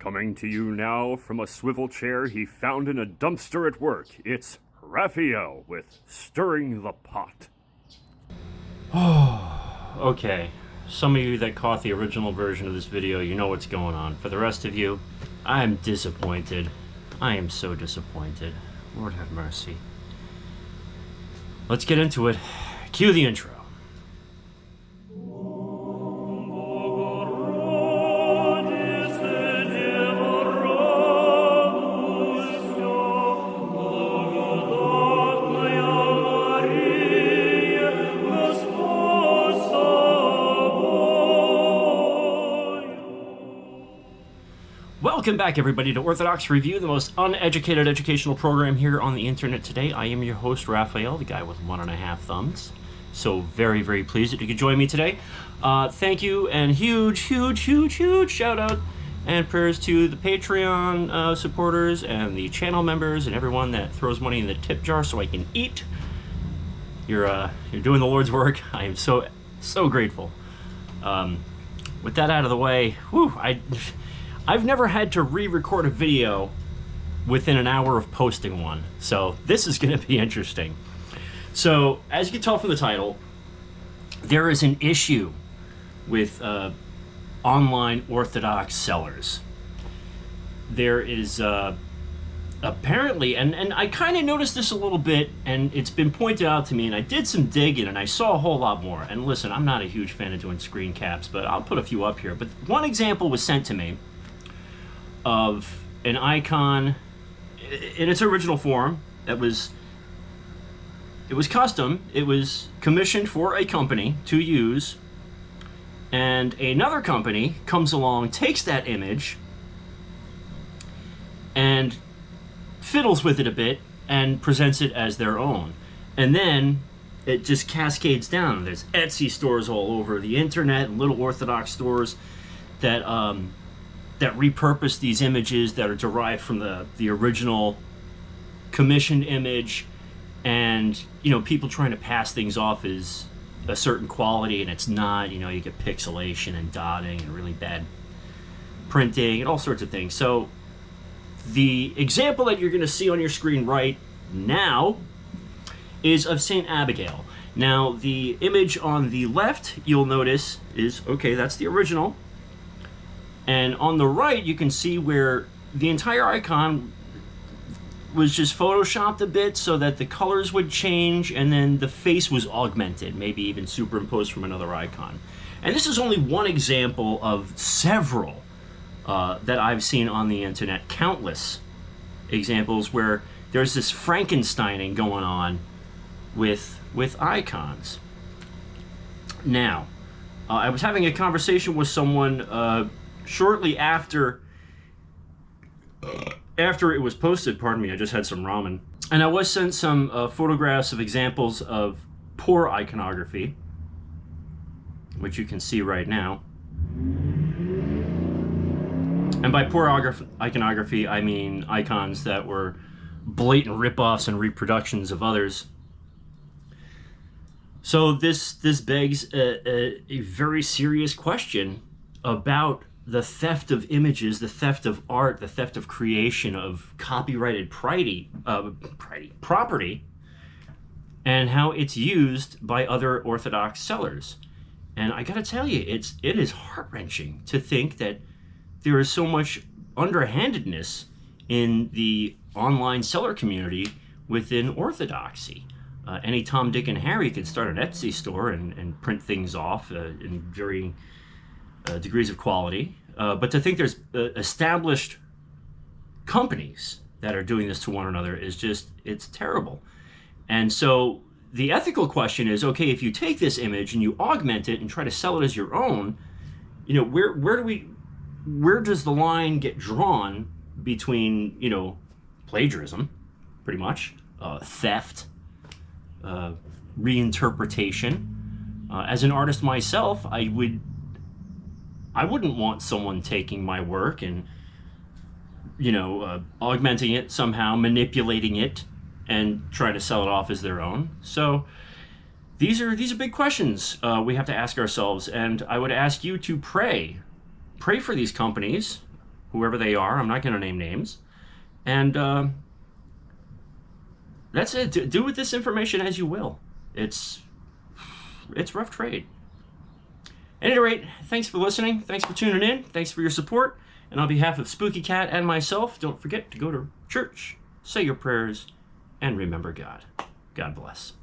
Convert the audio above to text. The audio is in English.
Coming to you now from a swivel chair he found in a dumpster at work, it's Raphael with Stirring the Pot. Okay, some of you that caught the original version of this video, you know what's going on. For the rest of you, I'm disappointed. I am so disappointed. Lord have mercy. Let's get into it. Cue the intro. Welcome back, everybody, to Orthodox Review, the most uneducated educational program here on the internet today. I am your host, Raphael, the guy with 1.5 thumbs. So very, very pleased that you could join me today. Thank you, and huge shout out and prayers to the Patreon supporters and the channel members and everyone that throws money in the tip jar so I can eat. You're doing the Lord's work. I am so grateful. With that out of the way, whew, I've never had to re-record a video within an hour of posting one, so this is going to be interesting. So, as you can tell from the title, there is an issue with online Orthodox sellers. There is apparently, and I kind of noticed this a little bit, and it's been pointed out to me, and I did some digging, and I saw a whole lot more. And listen, I'm not a huge fan of doing screen caps, but I'll put a few up here. But one example was sent to me of an icon in its original form it was custom. It was commissioned for a company to use, and another company comes along, takes that image and fiddles with it a bit and presents it as their own. And then it just cascades down. There's Etsy stores all over the internet and little Orthodox stores that repurpose these images that are derived from the original commissioned image, and people trying to pass things off as a certain quality, and it's not. You get pixelation and dotting and really bad printing and all sorts of things. So the example that you're going to see on your screen right now is of Saint Abigail. Now, the image on the left, you'll notice, is okay, that's the original. And on the right, you can see where the entire icon was just photoshopped a bit so that the colors would change, and then the face was augmented, maybe even superimposed from another icon. And this is only one example of several that I've seen on the internet, countless examples where there's this Frankensteining going on with icons. Now, I was having a conversation with someone shortly after it was posted. Pardon me, I just had some ramen. And I was sent some photographs of examples of poor iconography, which you can see right now. And by poor iconography, I mean icons that were blatant ripoffs and reproductions of others. So this begs a very serious question about the theft of images, the theft of art, the theft of creation, of copyrighted property, and how it's used by other Orthodox sellers. And I gotta tell you, it is heart-wrenching to think that there is so much underhandedness in the online seller community within Orthodoxy. Any Tom, Dick, and Harry could start an Etsy store and print things off in varying degrees of quality, but to think there's established companies that are doing this to one another is just, it's terrible. And so the ethical question is, okay, if you take this image and you augment it and try to sell it as your own, where does the line get drawn between, plagiarism, pretty much, theft, reinterpretation? As an artist myself, I wouldn't want someone taking my work and, augmenting it somehow, manipulating it, and trying to sell it off as their own. So these are big questions we have to ask ourselves, and I would ask you to pray for these companies whoever they are. I'm not going to name names. And that's it. Do with this information as you will. It's rough trade. At any rate, thanks for listening. Thanks for tuning in. Thanks for your support. And on behalf of Spooky Cat and myself, don't forget to go to church, say your prayers, and remember God. God bless.